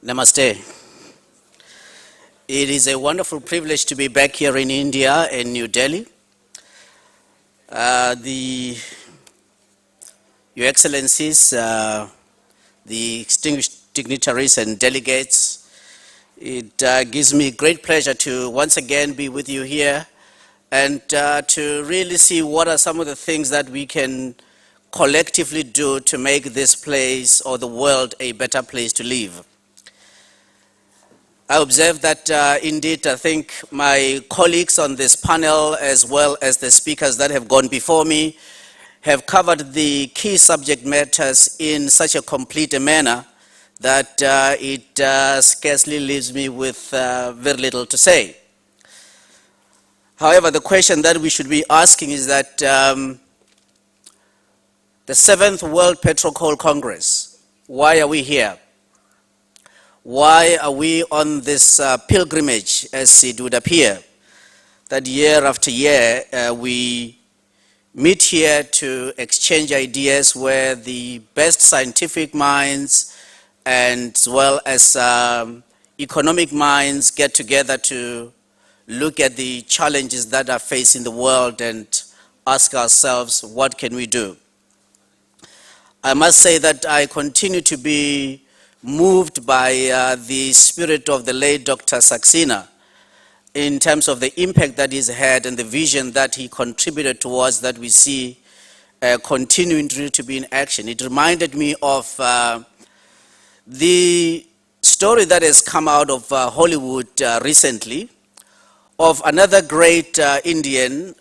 Namaste. It is a wonderful privilege to be back here in India, in New Delhi. Your Excellencies, the distinguished dignitaries and delegates, it gives me great pleasure to once again be with you here and to really see what are some of the things that we can collectively do to make this place or the world a better place to live. I observe that indeed I think my colleagues on this panel as well as the speakers that have gone before me have covered the key subject matters in such a complete a manner that it scarcely leaves me with very little to say. However, the question that we should be asking is that the 7th World PetroCoal Congress, why are we here? Why are we on this pilgrimage, as it would appear, that year after year we meet here to exchange ideas where the best scientific minds and as well as economic minds get together to look at the challenges that are facing the world and ask ourselves, what can we do? I must say that I continue to be moved by the spirit of the late Dr. Saxena in terms of the impact that he's had and the vision that he contributed towards that we see continuing to be in action. It reminded me of the story that has come out of Hollywood recently of another great Indian,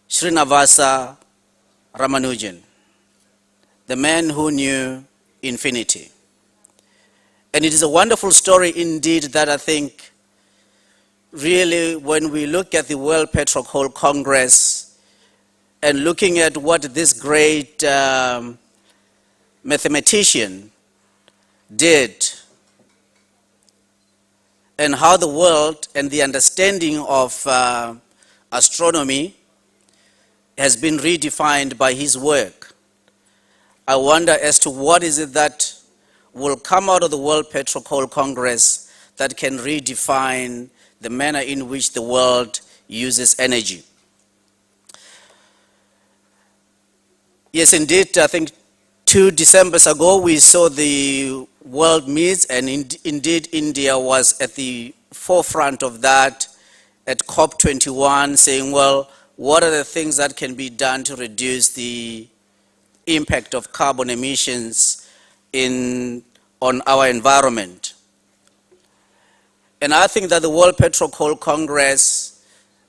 Srinivasa Ramanujan, the man who knew infinity. And it is a wonderful story indeed that I think really when we look at the World PetroCoal Congress and looking at what this great mathematician did and how the world and the understanding of astronomy has been redefined by his work. I wonder as to what is it that will come out of the World PetroCoal Congress that can redefine the manner in which the world uses energy. Yes, indeed, I think 2 Decembers ago we saw the world meet, and indeed India was at the forefront of that at COP21, saying, well, what are the things that can be done to reduce the impact of carbon emissions on our environment? And I think that the World PetroCoal Congress,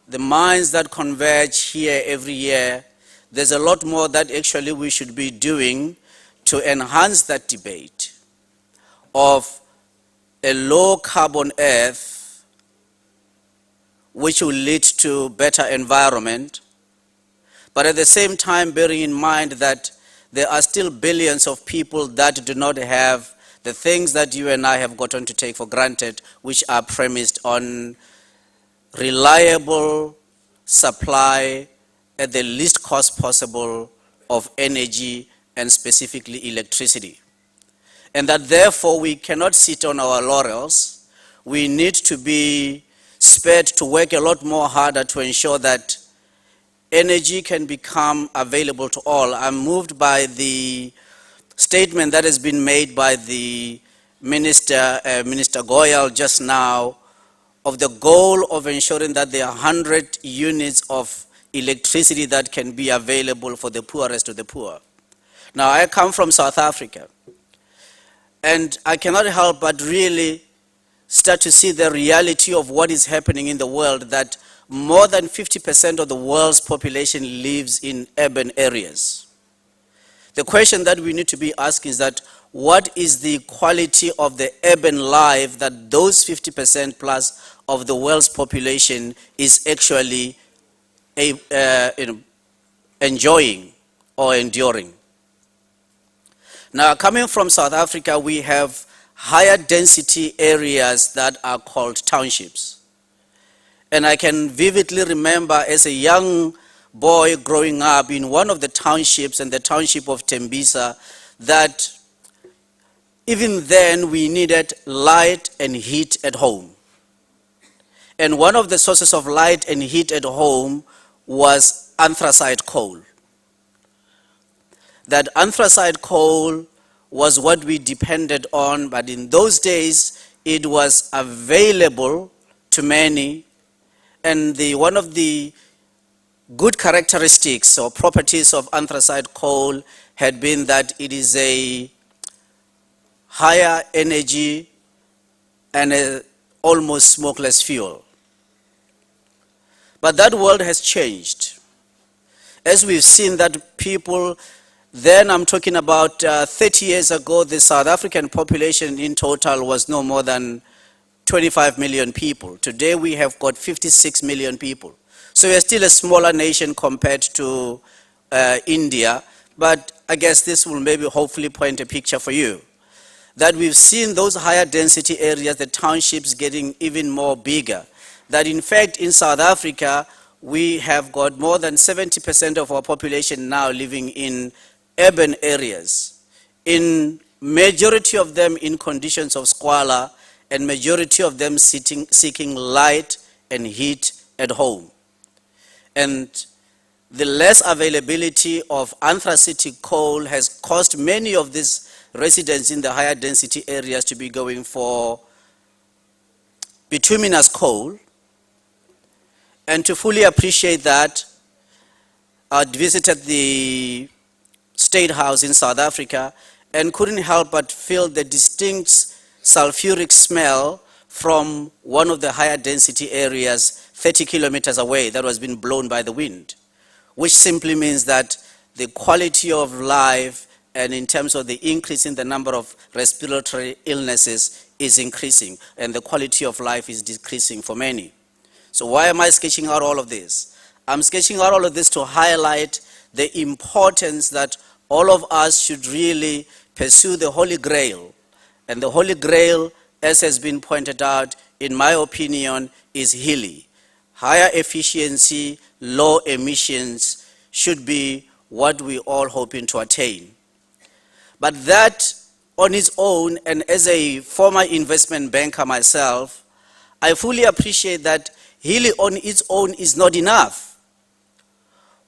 the minds that converge here every year, there's a lot more that actually we should be doing to enhance that debate of a low carbon earth which will lead to better environment, but at the same time bearing in mind that there are still billions of people that do not have the things that you and I have gotten to take for granted, which are premised on reliable supply at the least cost possible of energy and specifically electricity. And that therefore we cannot sit on our laurels. We need to be spurred to work a lot more harder to ensure that energy can become available to all. I'm moved by the statement that has been made by the Minister Goyal just now of the goal of ensuring that there are 100 units of electricity that can be available for the poorest of the poor. Now, I come from South Africa, and I cannot help but really start to see the reality of what is happening in the world, that more than 50% of the world's population lives in urban areas. The question that we need to be asking is that what is the quality of the urban life that those 50% plus of the world's population is actually enjoying or enduring? Now, coming from South Africa, we have higher density areas that are called townships. And I can vividly remember as a young boy growing up in one of the townships, and the township of Tembisa, that even then we needed light and heat at home. And one of the sources of light and heat at home was anthracite coal. That anthracite coal was what we depended on, but in those days it was available to many. And one of the good characteristics or properties of anthracite coal had been that it is a higher energy and a almost smokeless fuel. But that world has changed. As we've seen that people, then I'm talking about 30 years ago, the South African population in total was no more than 25 million people. Today we have got 56 million people. So we're still a smaller nation compared to India, but I guess this will maybe hopefully paint a picture for you. That we've seen those higher density areas, the townships getting even more bigger. That in fact in South Africa, we have got more than 70% of our population now living in urban areas. In majority of them in conditions of squalor, and majority of them seeking light and heat at home. And the less availability of anthracite coal has caused many of these residents in the higher density areas to be going for bituminous coal. And to fully appreciate that, I visited the State House in South Africa and couldn't help but feel the distinct sulfuric smell from one of the higher density areas 30 kilometers away that was being blown by the wind, which simply means that the quality of life and in terms of the increase in the number of respiratory illnesses is increasing and the quality of life is decreasing for many. So why am I sketching out all of this? I'm sketching out all of this to highlight the importance that all of us should really pursue the Holy Grail. And the Holy Grail, as has been pointed out, in my opinion, is Hilly. Higher efficiency, low emissions should be what we all hoping to attain. But that on its own, and as a former investment banker myself, I fully appreciate that Hilly on its own is not enough.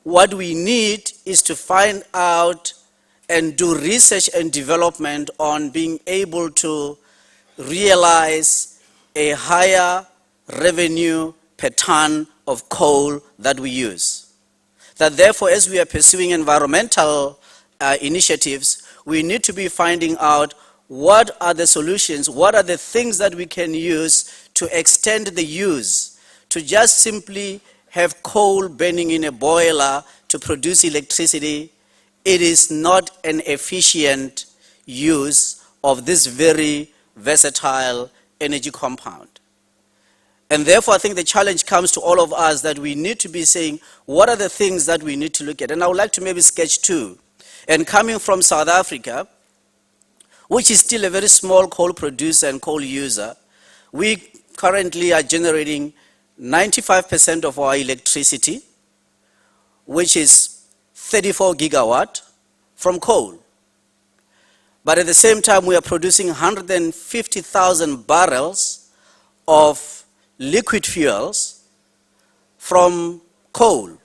What we need is to find out and do research and development on being able to realize a higher revenue per ton of coal that we use. That therefore, as we are pursuing environmental initiatives, we need to be finding out what are the solutions, what are the things that we can use to extend the use. To just simply have coal burning in a boiler to produce electricity, it is not an efficient use of this very versatile energy compound. And therefore, I think the challenge comes to all of us that we need to be saying, what are the things that we need to look at? And I would like to maybe sketch two. And coming from South Africa, which is still a very small coal producer and coal user, we currently are generating 95% of our electricity, which is 34 gigawatt, from coal. But at the same time, we are producing 150,000 barrels of liquid fuels from coal.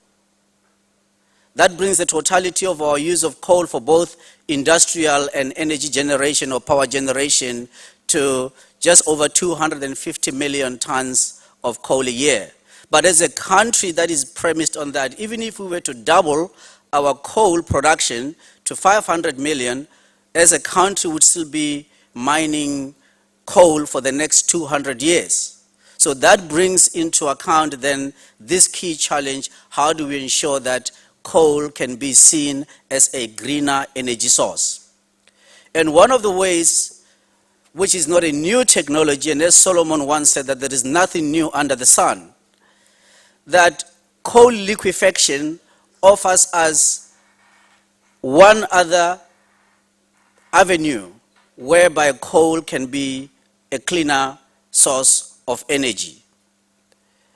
That brings the totality of our use of coal for both industrial and energy generation or power generation to just over 250 million tons of coal a year. But as a country that is premised on that, even if we were to double our coal production to 500 million, as a country would still be mining coal for the next 200 years. So that brings into account then this key challenge: how do we ensure that coal can be seen as a greener energy source? And one of the ways, which is not a new technology, and as Solomon once said that there is nothing new under the sun, that coal liquefaction offers us one other avenue whereby coal can be a cleaner source of energy.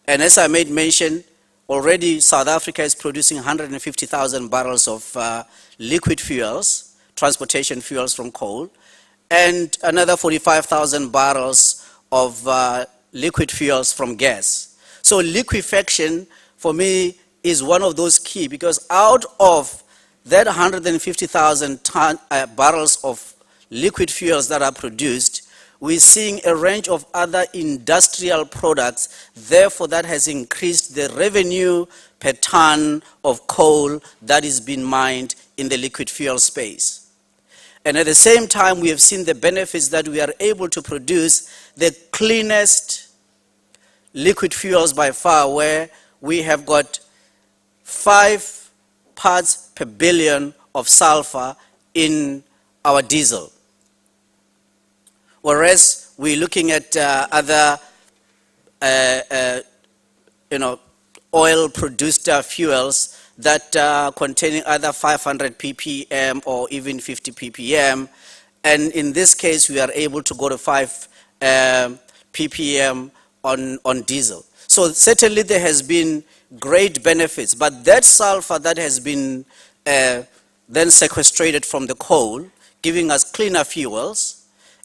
And as I made mention, already South Africa is producing 150,000 barrels of liquid fuels, transportation fuels from coal. and another 45,000 barrels of liquid fuels from gas. So liquefaction, for me, is one of those key, because out of that 150,000 barrels of liquid fuels that are produced, we're seeing a range of other industrial products. Therefore, that has increased the revenue per ton of coal that is being mined in the liquid fuel space. And at the same time, we have seen the benefits that we are able to produce the cleanest liquid fuels by far, where we have got 5 parts per billion of sulfur in our diesel. Whereas we're looking at other oil-produced fuels that are containing either 500 ppm or even 50 ppm. And in this case, we are able to go to 5 ppm on diesel. So certainly there has been great benefits, but that sulfur that has been then sequestrated from the coal, giving us cleaner fuels,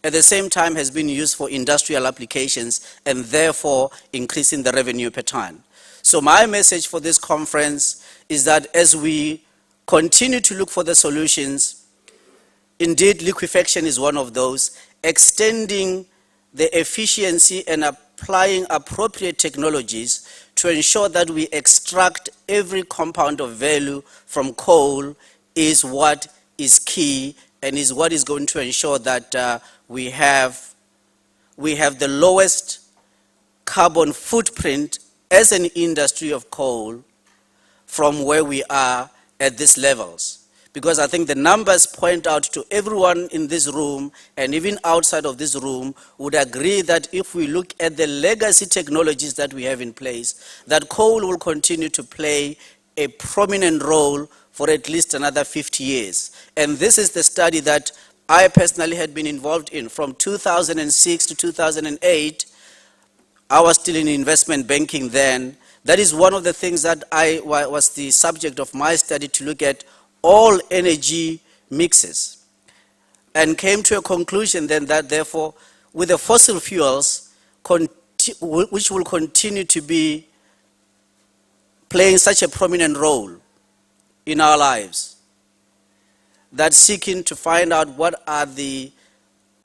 at the same time has been used for industrial applications and therefore increasing the revenue per ton. So my message for this conference is that as we continue to look for the solutions, indeed liquefaction is one of those, extending the efficiency and applying appropriate technologies to ensure that we extract every compound of value from coal is what is key and is what is going to ensure that we have the lowest carbon footprint as an industry of coal from where we are at these levels. Because I think the numbers point out to everyone in this room and even outside of this room would agree that if we look at the legacy technologies that we have in place, that coal will continue to play a prominent role for at least another 50 years. And this is the study that I personally had been involved in from 2006 to 2008. I was still in investment banking then. That is one of the things that was the subject of my study, to look at all energy mixes, and came to a conclusion then that therefore with the fossil fuels, which will continue to be playing such a prominent role in our lives, that seeking to find out what are the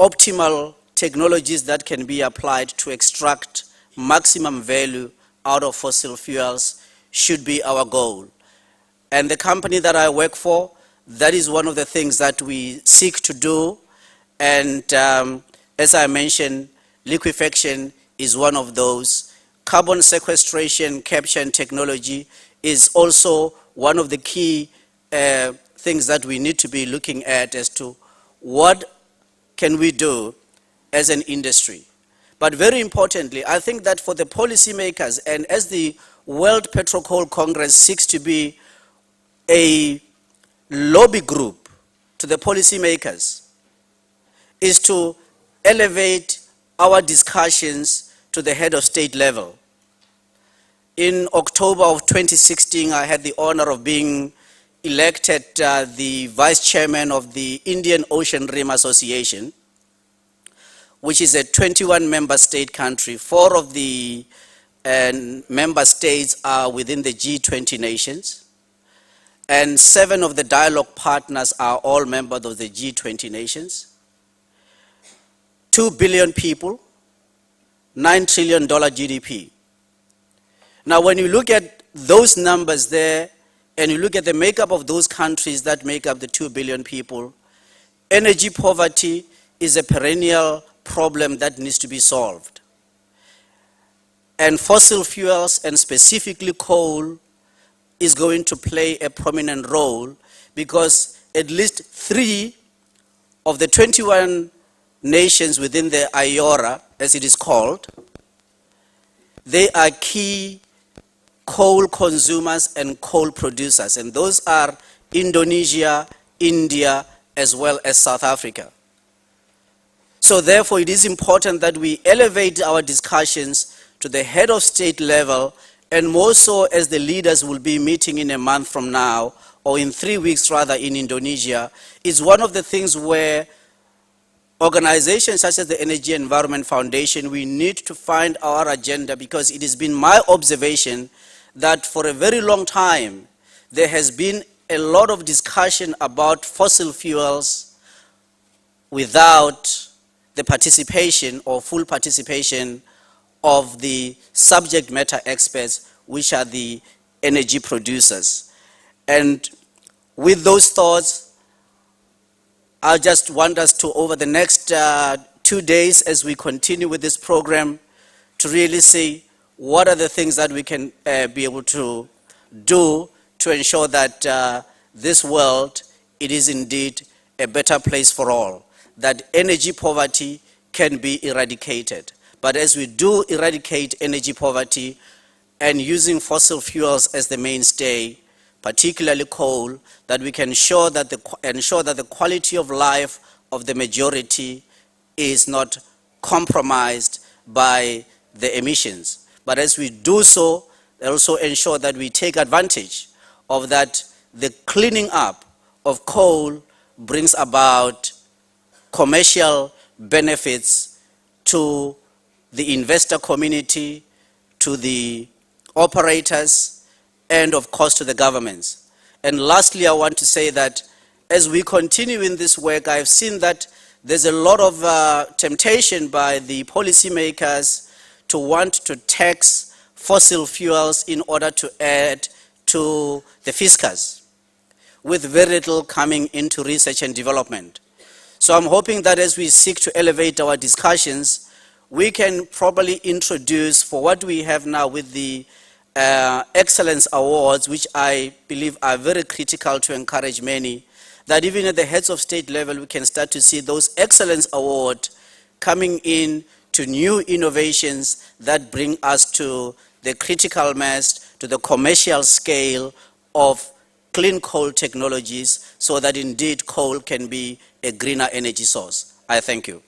optimal technologies that can be applied to extract maximum value out of fossil fuels should be our goal. And the company that I work for, that is one of the things that we seek to do. And as I mentioned, liquefaction is one of those. Carbon sequestration, capture, and technology is also one of the key things that we need to be looking at as to what can we do as an industry. But very importantly, I think that for the policymakers, and as the World PetroCoal Congress seeks to be a lobby group to the policymakers, is to elevate our discussions to the head of state level. In October of 2016, I had the honor of being elected the vice chairman of the Indian Ocean Rim Association, which is a 21-member state country. 4 of the member states are within the G20 nations, and 7 of the dialogue partners are all members of the G20 nations. 2 billion people, $9 trillion GDP. Now, when you look at those numbers there, and you look at the makeup of those countries that make up the 2 billion people, energy poverty is a perennial problem that needs to be solved. And fossil fuels, and specifically coal, is going to play a prominent role, because at least 3 of the 21 nations within the IORA, as it is called, they are key coal consumers and coal producers, and those are Indonesia, India, as well as South Africa. So therefore, it is important that we elevate our discussions to the head of state level, and more so as the leaders will be meeting in a month from now, or in 3 weeks rather, in Indonesia. It's one of the things where organizations such as the Energy Environment Foundation, we need to find our agenda, because it has been my observation that for a very long time, there has been a lot of discussion about fossil fuels without the participation or full participation of the subject matter experts, which are the energy producers. And with those thoughts, I just want us to, over the next 2 days, as we continue with this program, to really see what are the things that we can be able to do to ensure that this world, it is indeed a better place for all, that energy poverty can be eradicated. But as we do eradicate energy poverty and using fossil fuels as the mainstay, particularly coal, that we can ensure that the quality of life of the majority is not compromised by the emissions. But as we do so, also ensure that we take advantage of that. The cleaning up of coal brings about commercial benefits to the investor community, to the operators, and of course to the governments. And lastly, I want to say that as we continue in this work, I've seen that there's a lot of temptation by the policymakers to want to tax fossil fuels in order to add to the fiscus, with very little coming into research and development. So I'm hoping that as we seek to elevate our discussions, we can probably introduce, for what we have now with the Excellence Awards, which I believe are very critical to encourage many, that even at the heads of state level, we can start to see those Excellence Awards coming in to new innovations that bring us to the critical mass, to the commercial scale of clean coal technologies, so that indeed coal can be a greener energy source. I thank you.